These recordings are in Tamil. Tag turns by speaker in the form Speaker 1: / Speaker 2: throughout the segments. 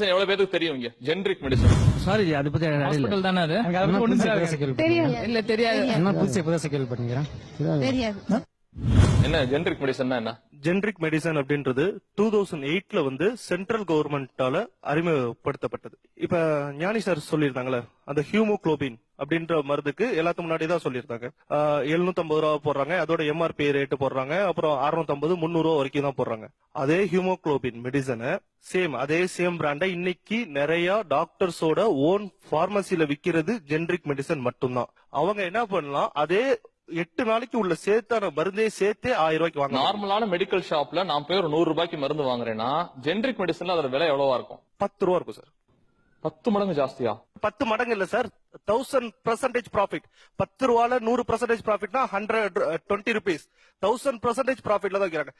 Speaker 1: எவ்வளவு பேருக்கு தெரியும் இங்க ஜெனரிக் மெடிசன்?
Speaker 2: சாரி அதை பத்தி
Speaker 3: ஹாஸ்பிட்டல் தானே அது?
Speaker 2: இல்ல தெரியாது.
Speaker 3: என்ன புதுசா இப்பதான் கேள்விப்பட்டீங்க?
Speaker 4: தெரியாது.
Speaker 1: என்ன ஜெனரிக் மெடிசன் என்ன?
Speaker 5: ஜெனரிக் மெடிசன் அப்படின்றது 2008ல வந்து சென்ட்ரல் கவர்மெண்டால அறிமுகப்படுத்தப்பட்டது. இப்ப ஞானி சார் சொல்லியிருந்தாங்கல்ல, அந்த ஹியூமோகுளோபின் அப்படின்ற மருந்துக்கு எல்லாத்துக்கு முன்னாடி தான் சொல்லியிருந்தாங்க. 750 ரூபா போடுறாங்க, அதோட எம்ஆர்பி ரேட் போடுறாங்க, அப்புறம் 650 300 ரூபா வரைக்கும் தான் போடுறாங்க. அதே ஹியூமோகுளோபின் மெடிசனை சேம் பிராண்ட இன்னைக்கு நிறைய டாக்டர்ஸோட ஓன் பார்மசில விக்கிறது ஜெனரிக் மெடிசன் மட்டும்தான். அவங்க என்ன பண்ணலாம், அதே 8 நாளைக்கு உள்ள சேர்த்தான மருந்தே சேர்த்தே 1000 ரூபாய்க்கு வாங்க.
Speaker 1: நார்மலான மெடிக்கல் ஷாப்ல நான் போய் ஒரு 100 ரூபாய்க்கு மருந்து வாங்குறேன்னா ஜெனரிக் மெடிசன்ல அதோட விலை எவ்வளவா இருக்கும்?
Speaker 5: 10 ரூபா இருக்கும் சார்.
Speaker 1: 10 மடங்கு ஜாஸ்தியா?
Speaker 5: 10 மடங்கு இல்ல சார், 1000% ப்ராஃபிட். 10 ரூபால 100% ப்ராஃபிட்னா 120 rupees. 1000% ப்ராஃபிட்ல தான் வைக்கிறாங்க.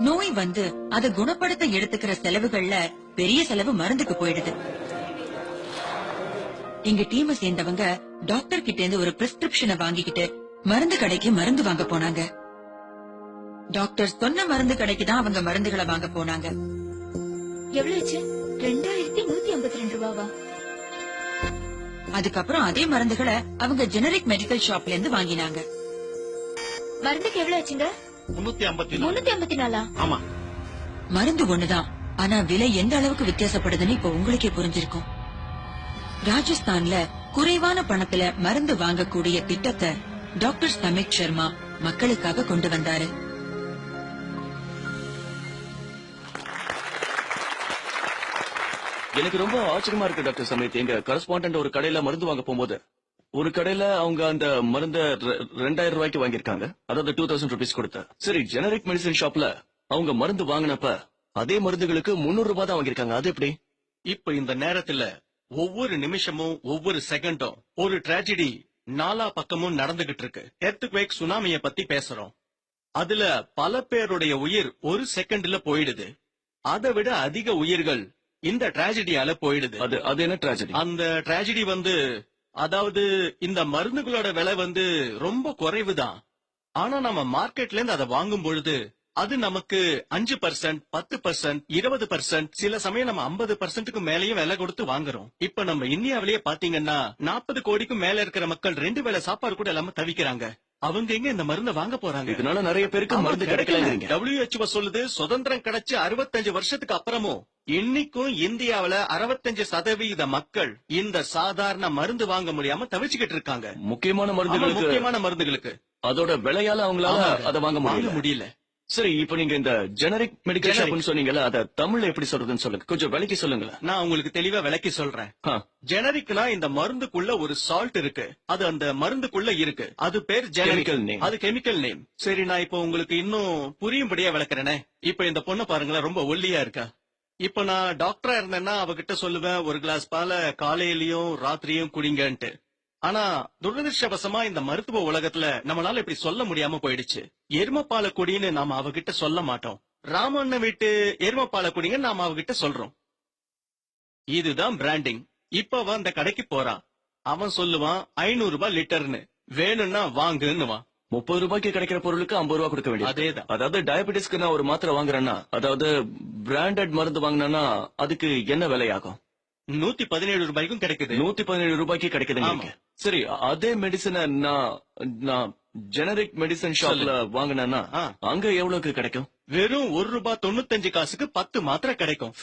Speaker 6: நோய் வந்து அதை குணப்படுத்த எடுத்துக்கிற செலவுகள்ல பெரிய செலவு மருந்துக்கு போயிடுது. எங்க டீமை சேர்ந்தவங்க டாக்டர் கிட்ட இருந்து ஒரு பிரிஸ்கிரிப்ஷனை வாங்கிக்கிட்டு மருந்து கடைக்கு மருந்து வாங்க போனாங்க. டாக்டர் சொன்ன மருந்து கடைக்கு தான் அவங்க மருந்துகளை வாங்க போனாங்க.
Speaker 4: எவ்வளவு 2152 ரூபாவா?
Speaker 6: அதுக்கப்புறம் அதே மருந்துகளை அவங்க ஜெனரிக் மெடிக்கல் ஷாப்ல இருந்து வாங்கினாங்க.
Speaker 4: மருந்துக்கு எவ்வளவு ஆச்சுங்க? 354.
Speaker 7: ஆமா,
Speaker 6: மருந்து ஒண்ணுதான், ஆனா விலை எந்த அளவுக்கு வித்தியாசப்படுதுன்னு இப்ப உங்களுக்கே புரிஞ்சிருக்கும். ராஜஸ்தான்ல குறைவான பணத்துல மருந்து வாங்கக்கூடிய திட்டத்தை டாக்டர் சமித் சர்மா மக்களுக்காக கொண்டு வந்தாரு.
Speaker 8: எனக்கு ரொம்ப ஆச்சரியமா இருக்கு டாக்டர் சமித். எங்க கரஸ்பாண்டன்ட் ஒரு கடையில மருந்து வாங்க போகும்போது ஒரு கடையில அவங்க அந்த மருந்த 2000 ரூபாய்க்கு வாங்கியிருக்காங்க, அதாவது 2000 rupees கொடுத்த. சரி, ஜெனரிக் மெடிசன் ஷாப்ல அவங்க மருந்து வாங்கினப்ப அதே மருந்துகளுக்கு 300 ரூபாய் தான் வாங்கியிருக்காங்க. அது எப்படி?
Speaker 7: இப்ப இந்த நேரத்துல ஒவ்வொரு நிமிஷமும் ஒவ்வொரு செகண்டும் ஒரு டிராஜடி நாலா பக்கமும் நடந்துகிட்டு இருக்கு. எர்த்குவேக், சுனாமிய பத்தி பேசுறோம். அதுல பல பேருடைய உயிர் ஒரு செகண்ட்ல போயிடுது. அதை விட அதிக உயிர்கள் இந்த டிராஜடியால போயிடுது.
Speaker 8: அது என்ன டிராஜடி?
Speaker 7: அந்த டிராஜடி வந்து, அதாவது இந்த மருந்துகளோட விலை வந்து ரொம்ப குறைவுதான். ஆனா நம்ம மார்க்கெட்ல இருந்து அதை வாங்கும் பொழுது அது நமக்கு 5%, 10%, 20%, சில சமயம் நம்ம 50%க்கு மேலேயும் விலை கொடுத்து வாங்குறோம். இப்ப நம்ம இந்தியாவிலேயே பாத்தீங்கன்னா 40 கோடிக்கும் மேல இருக்கிற மக்கள் 2 வேளை சாப்பாடு கூட இல்லாம தவிக்கிறாங்க. அவங்க எங்க இந்த மருந்தை வாங்க போறாங்க?
Speaker 8: இதனால நிறைய பேருக்கு மருந்து கிடைக்கல.
Speaker 7: WHO சொல்லுது, சுதந்திரம் கிடைச்சு 65 வருஷத்துக்கு அப்புறமும் இன்னைக்கும் இந்தியாவில 65% மக்கள் இந்த சாதாரண மருந்து வாங்க முடியாம தவிச்சுக்கிட்டு இருக்காங்க.
Speaker 8: முக்கியமான
Speaker 7: மருந்துகளுக்கு
Speaker 8: அதோட விலையால அவங்களால அதை வாங்க
Speaker 7: முடியல.
Speaker 8: சரி, இப்ப நீங்க இந்த ஜெனரிக் மெடிக்கல் ஷாப்னு சொன்னீங்கல்ல, அத தமிழ்ல எப்படி சொல்றதுன்னு சொல்லுங்க, கொஞ்சம் விளக்கி சொல்லுங்களேன்.
Speaker 7: நான் உங்களுக்கு தெளிவா விளக்கி சொல்றேன். ஜெனரிக்னா இந்த மருந்துக்குள்ள ஒரு சால்ட் இருக்கு, அது அந்த மருந்துக்குள்ள இருக்கு, அது பேர் ஜெனரிக்கல் நேம், அது கெமிக்கல் நேம். சரி, நான் இப்ப உங்களுக்கு இன்னும் புரியும்படியா விளக்குறேனே. இப்ப இந்த பொண்ணு பாருங்களேன், ரொம்ப ஒல்லியா இருக்கா. இப்ப நான் டாக்டரா இருந்தேன்னா அவகிட்ட சொல்லுவேன், ஒரு கிளாஸ் பால காலையிலயும் ராத்திரியும் குடிங்கன்ட்டு. ஆனா துரதிருஷ்டவசமா இந்த மருத்துவ உலகத்துல நம்மளால இப்படி சொல்ல முடியாம போயிடுச்சு. எருமப்பால குடின்னு நாம அவகிட்ட சொல்ல மாட்டோம். ராமண்ண வீட்டு எருமப்பால குடிங்க நாம அவகிட்ட சொல்றோம். இதுதான் பிராண்டிங். இப்ப அவன் அந்த கடைக்கு போறான், அவன் சொல்லுவான் 500 ரூபாய் லிட்டர்னு, வேணும்னா வாங்குன்னுவான்.
Speaker 8: 30 ரூபாய்க்கு கிடைக்கிற பொருளுக்கு 50 ரூபாய் கொடுக்க வேண்டியது.
Speaker 7: அதேதான்.
Speaker 8: அதாவது டயபெட்டிஸ்க்கு நான் ஒரு மாத்திரை வாங்குறேன்னா, அதாவது பிராண்டட் மருந்து வாங்கினா அதுக்கு என்ன விலையாகும்?
Speaker 7: 117 ரூபாய்க்கும் கிடைக்குது.
Speaker 8: 117 ரூபாய்க்கு கிடைக்குதுங்க. சரி, அதே மெடிசனை நான் ஜெனரிக் மெடிசன் ஷாப்ல வாங்கினா அங்க எவ்வளவுக்கு கிடைக்கும்?
Speaker 7: வெறும் 1 ரூபாய் 95 காசுக்கு 10 மாத்திரை கிடைக்கும்.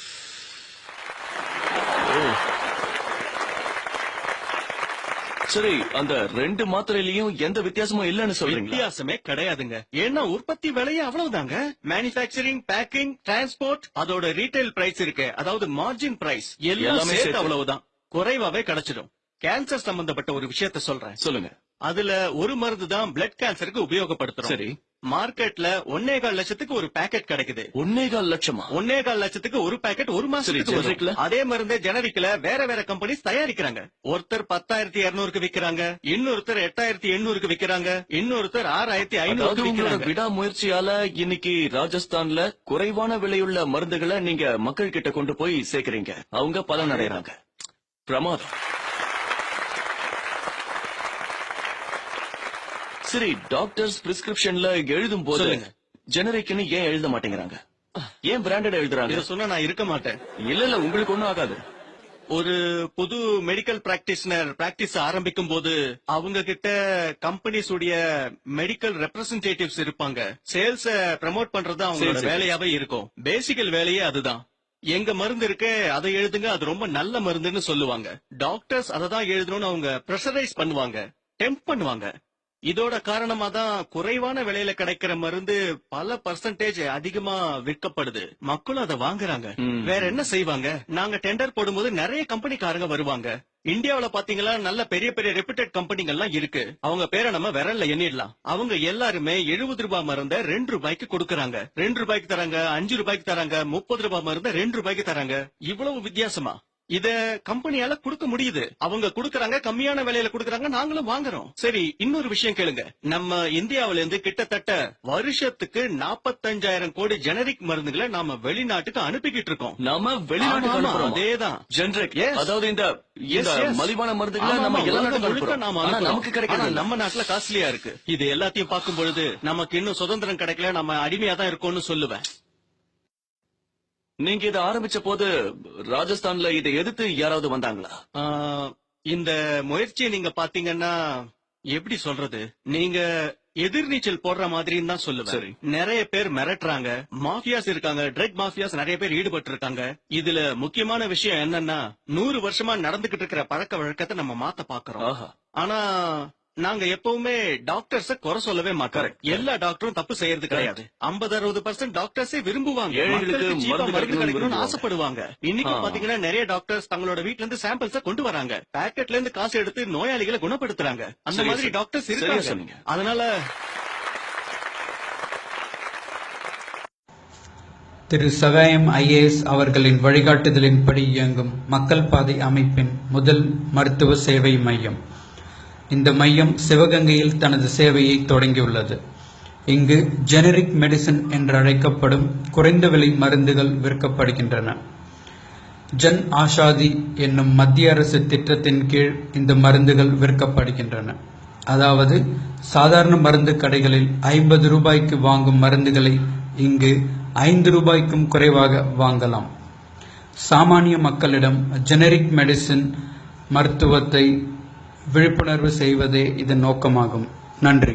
Speaker 8: சரி, அந்த 2 மாத்திரையிலயும் எந்த வித்தியாசமும் இல்லன்னு சொல்றீங்க?
Speaker 7: வித்தியாசமே கிடையாதுங்க. ஏன்னா உற்பத்தி விலையே அவ்வளவுதாங்க. மேனுபேக்சரிங், பேக்கிங், டிரான்ஸ்போர்ட், அதோட ரீட்டைல் பிரைஸ் இருக்கு, அதாவது மார்ஜின் பிரைஸ் எல்லாமே சேர்த்து அவ்வளவுதான். குறைவாவே கிடைச்சிடும். கேன்சர் சம்பந்தப்பட்ட ஒரு விஷயத்த சொல்றேன்,
Speaker 8: சொல்லுங்க.
Speaker 7: அதுல ஒரு மருந்து தான் பிளட் கேன்சருக்கு உபயோகப்படுத்துறோம்.
Speaker 8: சரி,
Speaker 7: மார்க்கெட்ல 1.25 லட்சத்துக்கு ஒரு பாக்கெட் கிடைக்குது.
Speaker 8: 1.25 லட்சமா?
Speaker 7: 1.25 லட்சத்துக்கு ஒரு பாக்கெட் ஒரு மாசத்துக்கு வரும். அதே மருந்து ஜெனரிக்ல வேற வேற கம்பெனிஸ் தயாரிக்கிறாங்க. ஒருத்தர் 10,200க்கு விக்கிறாங்க, இன்னொருத்தர் 8,800க்கு விக்கிறாங்க, இன்னொருத்தர் 6,500க்கு விக்கிறாங்க.
Speaker 8: விடாமுயற்சியால இன்னைக்கு ராஜஸ்தான்ல குறைவான விலையுள்ள மருந்துகளை நீங்க மக்கள் கிட்ட கொண்டு போய் சேர்க்கிறீங்க, அவங்க பலன் அடைறாங்க. பிரமாதம். சரி, டாக்டர்ஸ் பிரிஸ்கிரிப்ஷன்ல எழுதும் போது ஜெனரிக்னு ஏன் எழுத மாட்டேங்கிறாங்க? ஏன் பிராண்டட் எழுதுறாங்க?
Speaker 7: இத சொன்னா நான் இருக்க மாட்டேன்.
Speaker 8: இல்ல உங்களுக்கு ஒண்ணும் ஆகாது.
Speaker 7: ஒரு புது மெடிக்கல் பிராக்டிஷனர் பிராக்டிஸ் ஆரம்பிக்கும் போது அவங்க கிட்ட கம்பெனிஸ் உடைய மெடிக்கல் ரெப்ரசன்டேட்டிவ்ஸ் இருப்பாங்க. சேல்ஸ ப்ரமோட் பண்றது அவங்களோட வேலையாவே இருக்கும். பேசிக்கல் வேலையே அதுதான். எங்க மருந்து இருக்கு அதை எழுதுங்க, அது ரொம்ப நல்ல மருந்துன்னு சொல்லுவாங்க. டாக்டர்ஸ் அதை தான் எழுதணும்னு அவங்க பிரஷரைஸ் பண்ணுவாங்க, டெம்ப் பண்ணுவாங்க. இதோட காரணமா தான் குறைவான விலையில கிடைக்கிற மருந்து பல பர்சன்டேஜ் அதிகமா விற்கப்படுது. மக்களும் அதை வாங்குறாங்க. வேற என்ன செய்வாங்க? நாங்க டெண்டர் போடும்போது நிறைய கம்பெனிக்காரங்க வருவாங்க. இந்தியாவில பாத்தீங்களா நல்ல பெரிய பெரிய ரெப்யூட்டட் கம்பெனிகள்லாம் இருக்கு. அவங்க பேரை நம்ம விரல்ல எண்ணிடலாம். அவங்க எல்லாருமே 70 ரூபாய் மருந்த 2 ரூபாய்க்கு கொடுக்கறாங்க. 2 ரூபாய்க்கு தராங்க, 5 ரூபாய்க்கு தராங்க, 30 ரூபாய் மருந்த 2 ரூபாய்க்கு தராங்க. இவ்வளவு வித்தியாசமா இத கம்பெனியால கொடுக்க முடியுது. அவங்க கொடுக்கறாங்க, கம்மியான விலையில கொடுக்கறாங்க, நாங்களும் வாங்குறோம். சரி, இன்னொரு விஷயம் கேளுங்க. நம்ம இந்தியாவில இருந்து கிட்டத்தட்ட வருஷத்துக்கு 45,000 கோடி ஜெனரிக் மருந்துகளை நாம வெளிநாட்டுக்கு அனுப்பிக்கிட்டு இருக்கோம்.
Speaker 8: நாம வெளிநாட்டுக்கு அனுப்புறோம்.
Speaker 7: அதேதான்
Speaker 8: ஜெனரிக். அதாவது இந்த மலிவான மருந்துகளை நம்ம எல்லா நாட்டுக்கும் அனுப்புறோம். ஆனா நமக்கு கிடைக்கிறது
Speaker 7: நம்ம நாட்டுல காஸ்ட்லியா இருக்கு. இது எல்லாத்தையும் பார்க்கும் பொழுது நமக்கு இன்னும் சுதந்திரம் கிடைக்கல, நம்ம அடிமையா தான் இருக்கோம்னு சொல்லுவேன்.
Speaker 8: நீங்க இதை ஆரம்பிச்ச போது ராஜஸ்தான்ல இதை எதிர்த்து யாராவது வந்தாங்களா?
Speaker 7: இந்த முயற்சியை நீங்க பாத்தீங்கன்னா எப்படி சொல்றது, நீங்க எதிர்நீச்சல் போடுற மாதிரின்னு தான் சொல்லுவேன். நிறைய பேர் மிரட்டுறாங்க, மாஃபியாஸ் இருக்காங்க, ட்ரக் மாஃபியாஸ் நிறைய பேர் ஈடுபட்டு இருக்காங்க. இதுல முக்கியமான விஷயம் என்னன்னா 100 வருஷமா நடந்துகிட்டு இருக்கிற பழக்க வழக்கத்தை நம்ம மாத்த பாக்குறோம். ஆனா நாங்க எப்பவுமே டாக்டர்ஸ குறை சொல்லவே மாட்டோம். எல்லா டாக்டரும் தப்பு செய்யறது கிடையாது. 50-60% டாக்டர்ஸே விரும்புவாங்க, ஏழைகளுக்கு மருந்து கிடைக்கணும்னு ஆசைப்படுவாங்க. இன்னைக்கு பாத்தீங்கன்னா நிறைய டாக்டர்ஸ் தங்களோட வீட்ல இருந்து சாம்பிள்ஸ கொண்டு வராங்க, பேக்கெட்ல இருந்து காசு எடுத்து நோயாளிகளை குணப்படுத்துறாங்க. அந்த மாதிரி டாக்டர்ஸ் இருக்காங்க. அதனால
Speaker 9: திரு சகாயம் ஐஏஎஸ் அவர்களின் வழிகாட்டுதலின்படி இயங்கும் மக்கள் பாதை அமைப்பின் முதல் மருத்துவ சேவை மையம். இந்த மையம் சிவகங்கையில் தனது சேவையை தொடங்கியுள்ளது. இங்கு ஜெனரிக் மெடிசின் என்றழைக்கப்படும் குறைந்த விலை மருந்துகள் விற்கப்படுகின்றன. ஜன் ஆஷாதி என்னும் மத்திய அரசு திட்டத்தின் கீழ் இந்த மருந்துகள் விற்கப்படுகின்றன. அதாவது சாதாரண மருந்து கடைகளில் 50 ரூபாய்க்கு வாங்கும் மருந்துகளை இங்கு 5 ரூபாய்க்கும் குறைவாக வாங்கலாம். சாமானிய மக்களிடம் ஜெனரிக் மெடிசின் மருத்துவத்தை விழிப்புணர்வு செய்வதே இதன் நோக்கமாகும். நன்றி.